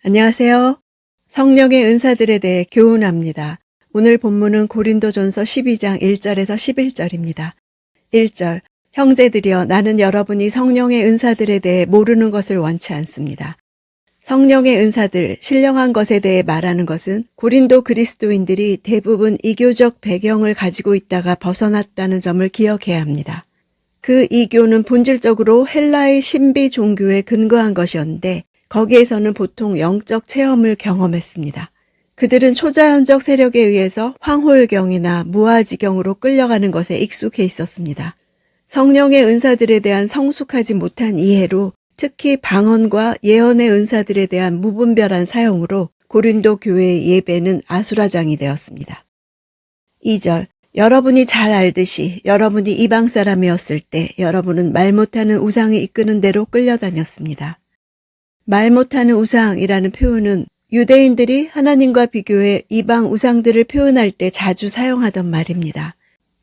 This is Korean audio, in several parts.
안녕하세요. 성령의 은사들에 대해 교훈합니다. 오늘 본문은 고린도전서 12장 1절에서 11절입니다. 1절, 형제들이여 나는 여러분이 성령의 은사들에 대해 모르는 것을 원치 않습니다. 성령의 은사들, 신령한 것에 대해 말하는 것은 고린도 그리스도인들이 대부분 이교적 배경을 가지고 있다가 벗어났다는 점을 기억해야 합니다. 그 이교는 본질적으로 헬라의 신비 종교에 근거한 것이었는데 거기에서는 보통 영적 체험을 경험했습니다. 그들은 초자연적 세력에 의해서 황홀경이나 무아지경으로 끌려가는 것에 익숙해 있었습니다. 성령의 은사들에 대한 성숙하지 못한 이해로 특히 방언과 예언의 은사들에 대한 무분별한 사용으로 고린도 교회의 예배는 아수라장이 되었습니다. 2절, 여러분이 잘 알듯이 여러분이 이방 사람이었을 때 여러분은 말 못하는 우상이 이끄는 대로 끌려다녔습니다. 말 못하는 우상이라는 표현은 유대인들이 하나님과 비교해 이방 우상들을 표현할 때 자주 사용하던 말입니다.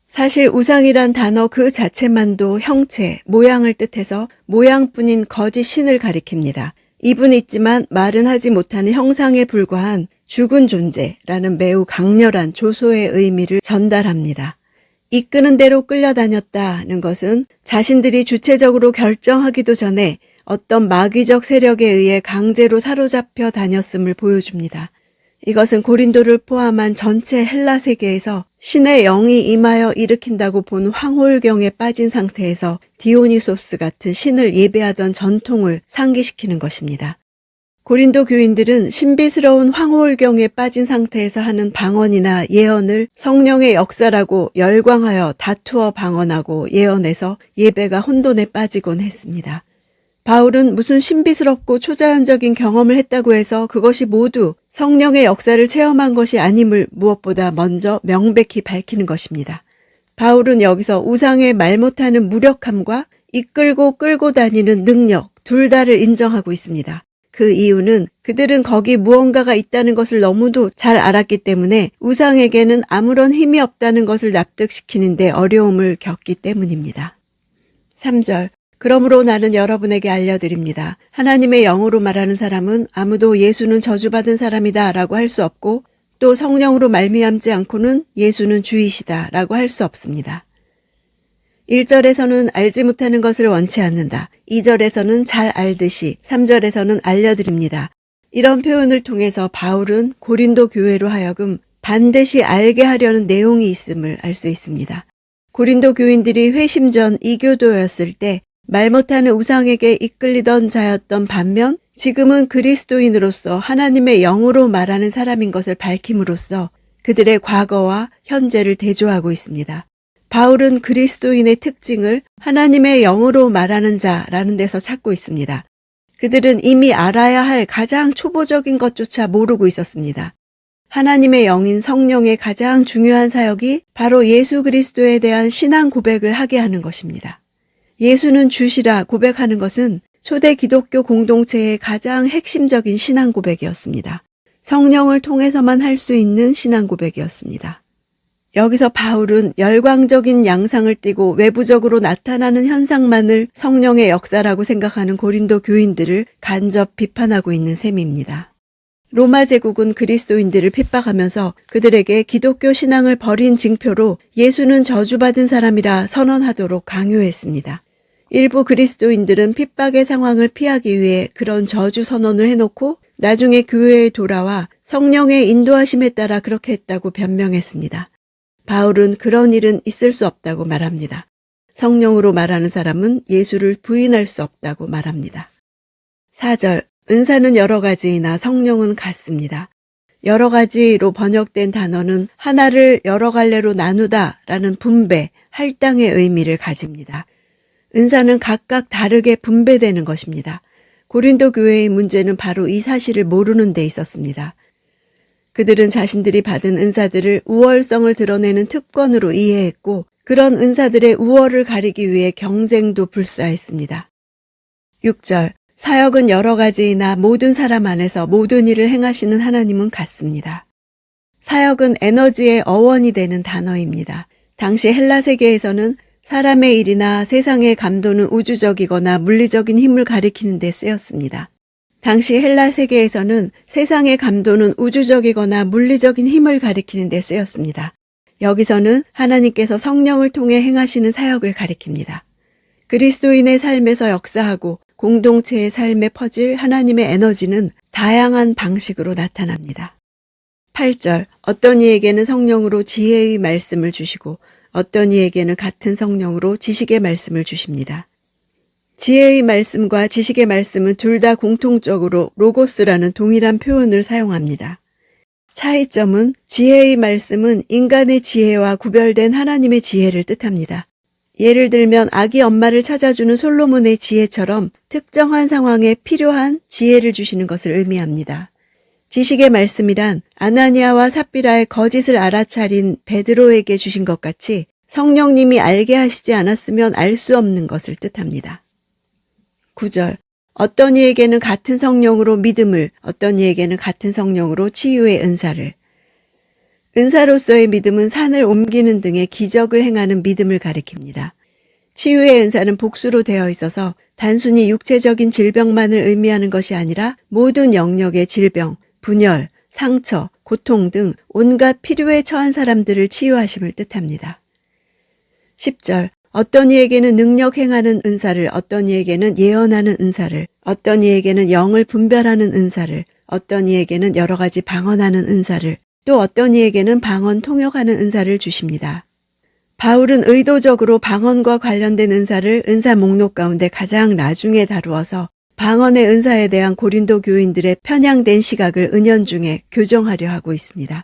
사실 우상이란 단어 그 자체만도 형체, 모양을 뜻해서 모양뿐인 거짓 신을 가리킵니다. 입은 있지만 말은 하지 못하는 형상에 불과한 죽은 존재라는 매우 강렬한 조소의 의미를 전달합니다. 이끄는 대로 끌려다녔다는 것은 자신들이 주체적으로 결정하기도 전에 어떤 마귀적 세력에 의해 강제로 사로잡혀 다녔음을 보여줍니다. 이것은 고린도를 포함한 전체 헬라 세계에서 신의 영이 임하여 일으킨다고 본 황홀경에 빠진 상태에서 디오니소스 같은 신을 예배하던 전통을 상기시키는 것입니다. 고린도 교인들은 신비스러운 황홀경에 빠진 상태에서 하는 방언이나 예언을 성령의 역사라고 열광하여 다투어 방언하고 예언해서 예배가 혼돈에 빠지곤 했습니다. 바울은 무슨 신비스럽고 초자연적인 경험을 했다고 해서 그것이 모두 성령의 역사를 체험한 것이 아님을 무엇보다 먼저 명백히 밝히는 것입니다. 바울은 여기서 우상의 말 못하는 무력함과 이끌고 끌고 다니는 능력 둘 다를 인정하고 있습니다. 그 이유는 그들은 거기 무언가가 있다는 것을 너무도 잘 알았기 때문에 우상에게는 아무런 힘이 없다는 것을 납득시키는데 어려움을 겪기 때문입니다. 3절, 그러므로 나는 여러분에게 알려드립니다. 하나님의 영으로 말하는 사람은 아무도 예수는 저주받은 사람이다 라고 할 수 없고 또 성령으로 말미암지 않고는 예수는 주이시다 라고 할 수 없습니다. 1절에서는 알지 못하는 것을 원치 않는다. 2절에서는 잘 알듯이, 3절에서는 알려드립니다. 이런 표현을 통해서 바울은 고린도 교회로 하여금 반드시 알게 하려는 내용이 있음을 알 수 있습니다. 고린도 교인들이 회심 전 이교도였을 때 말 못하는 우상에게 이끌리던 자였던 반면 지금은 그리스도인으로서 하나님의 영으로 말하는 사람인 것을 밝힘으로써 그들의 과거와 현재를 대조하고 있습니다. 바울은 그리스도인의 특징을 하나님의 영으로 말하는 자라는 데서 찾고 있습니다. 그들은 이미 알아야 할 가장 초보적인 것조차 모르고 있었습니다. 하나님의 영인 성령의 가장 중요한 사역이 바로 예수 그리스도에 대한 신앙 고백을 하게 하는 것입니다. 예수는 주시라 고백하는 것은 초대 기독교 공동체의 가장 핵심적인 신앙 고백이었습니다. 성령을 통해서만 할 수 있는 신앙 고백이었습니다. 여기서 바울은 열광적인 양상을 띠고 외부적으로 나타나는 현상만을 성령의 역사라고 생각하는 고린도 교인들을 간접 비판하고 있는 셈입니다. 로마 제국은 그리스도인들을 핍박하면서 그들에게 기독교 신앙을 버린 징표로 예수는 저주받은 사람이라 선언하도록 강요했습니다. 일부 그리스도인들은 핍박의 상황을 피하기 위해 그런 저주 선언을 해놓고 나중에 교회에 돌아와 성령의 인도하심에 따라 그렇게 했다고 변명했습니다. 바울은 그런 일은 있을 수 없다고 말합니다. 성령으로 말하는 사람은 예수를 부인할 수 없다고 말합니다. 4절, 은사는 여러 가지이나 성령은 같습니다. 여러 가지로 번역된 단어는 하나를 여러 갈래로 나누다 라는 분배, 할당의 의미를 가집니다. 은사는 각각 다르게 분배되는 것입니다. 고린도 교회의 문제는 바로 이 사실을 모르는 데 있었습니다. 그들은 자신들이 받은 은사들을 우월성을 드러내는 특권으로 이해했고 그런 은사들의 우월을 가리기 위해 경쟁도 불사했습니다. 6절, 사역은 여러 가지이나 모든 사람 안에서 모든 일을 행하시는 하나님은 같습니다. 사역은 에너지의 어원이 되는 단어입니다. 당시 헬라 세계에서는 사람의 일이나 세상의 감도는 우주적이거나 물리적인 힘을 가리키는 데 쓰였습니다. 당시 헬라 세계에서는 세상의 감도는 우주적이거나 물리적인 힘을 가리키는 데 쓰였습니다. 여기서는 하나님께서 성령을 통해 행하시는 사역을 가리킵니다. 그리스도인의 삶에서 역사하고 공동체의 삶에 퍼질 하나님의 에너지는 다양한 방식으로 나타납니다. 8절, 어떤 이에게는 성령으로 지혜의 말씀을 주시고 어떤 이에게는 같은 성령으로 지식의 말씀을 주십니다. 지혜의 말씀과 지식의 말씀은 둘 다 공통적으로 로고스라는 동일한 표현을 사용합니다. 차이점은 지혜의 말씀은 인간의 지혜와 구별된 하나님의 지혜를 뜻합니다. 예를 들면 아기 엄마를 찾아주는 솔로몬의 지혜처럼 특정한 상황에 필요한 지혜를 주시는 것을 의미합니다. 지식의 말씀이란 아나니아와 삽비라의 거짓을 알아차린 베드로에게 주신 것 같이 성령님이 알게 하시지 않았으면 알 수 없는 것을 뜻합니다. 9절, 어떤 이에게는 같은 성령으로 믿음을, 어떤 이에게는 같은 성령으로 치유의 은사를. 은사로서의 믿음은 산을 옮기는 등의 기적을 행하는 믿음을 가리킵니다. 치유의 은사는 복수로 되어 있어서 단순히 육체적인 질병만을 의미하는 것이 아니라 모든 영역의 질병, 분열, 상처, 고통 등 온갖 필요에 처한 사람들을 치유하심을 뜻합니다. 10절, 어떤 이에게는 능력 행하는 은사를, 어떤 이에게는 예언하는 은사를, 어떤 이에게는 영을 분별하는 은사를, 어떤 이에게는 여러 가지 방언하는 은사를, 또 어떤 이에게는 방언 통역하는 은사를 주십니다. 바울은 의도적으로 방언과 관련된 은사를 은사 목록 가운데 가장 나중에 다루어서 방언의 은사에 대한 고린도 교인들의 편향된 시각을 은연중에 교정하려 하고 있습니다.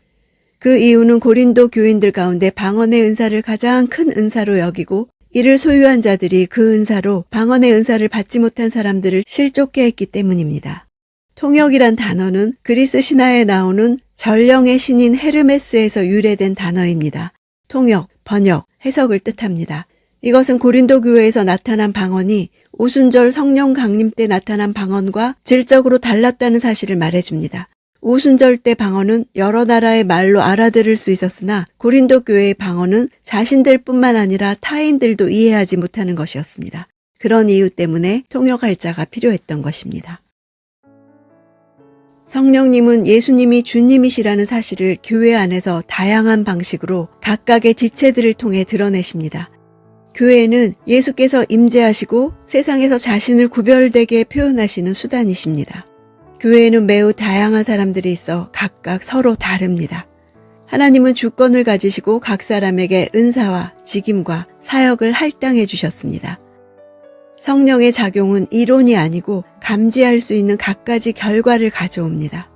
그 이유는 고린도 교인들 가운데 방언의 은사를 가장 큰 은사로 여기고 이를 소유한 자들이 그 은사로 방언의 은사를 받지 못한 사람들을 실족해 했기 때문입니다. 통역이란 단어는 그리스 신화에 나오는 전령의 신인 헤르메스에서 유래된 단어입니다. 통역, 번역, 해석을 뜻합니다. 이것은 고린도 교회에서 나타난 방언이 오순절 성령 강림 때 나타난 방언과 질적으로 달랐다는 사실을 말해줍니다. 오순절 때 방언은 여러 나라의 말로 알아들을 수 있었으나 고린도 교회의 방언은 자신들뿐만 아니라 타인들도 이해하지 못하는 것이었습니다. 그런 이유 때문에 통역할 자가 필요했던 것입니다. 성령님은 예수님이 주님이시라는 사실을 교회 안에서 다양한 방식으로 각각의 지체들을 통해 드러내십니다. 교회는 예수께서 임재하시고 세상에서 자신을 구별되게 표현하시는 수단이십니다. 교회에는 매우 다양한 사람들이 있어 각각 서로 다릅니다. 하나님은 주권을 가지시고 각 사람에게 은사와 직임과 사역을 할당해 주셨습니다. 성령의 작용은 이론이 아니고 감지할 수 있는 갖가지 결과를 가져옵니다.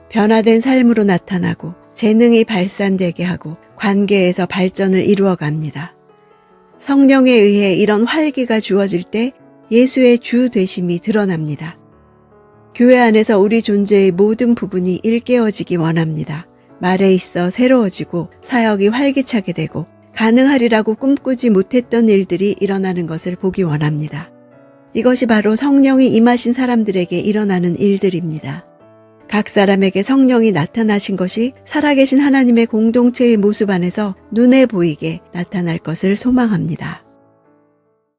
변화된 삶으로 나타나고 재능이 발산되게 하고 관계에서 발전을 이루어 갑니다. 성령에 의해 이런 활기가 주어질 때 예수의 주 되심이 드러납니다. 교회 안에서 우리 존재의 모든 부분이 일깨워지기 원합니다. 말에 있어 새로워지고 사역이 활기차게 되고 가능하리라고 꿈꾸지 못했던 일들이 일어나는 것을 보기 원합니다. 이것이 바로 성령이 임하신 사람들에게 일어나는 일들입니다. 각 사람에게 성령이 나타나신 것이 살아계신 하나님의 공동체의 모습 안에서 눈에 보이게 나타날 것을 소망합니다.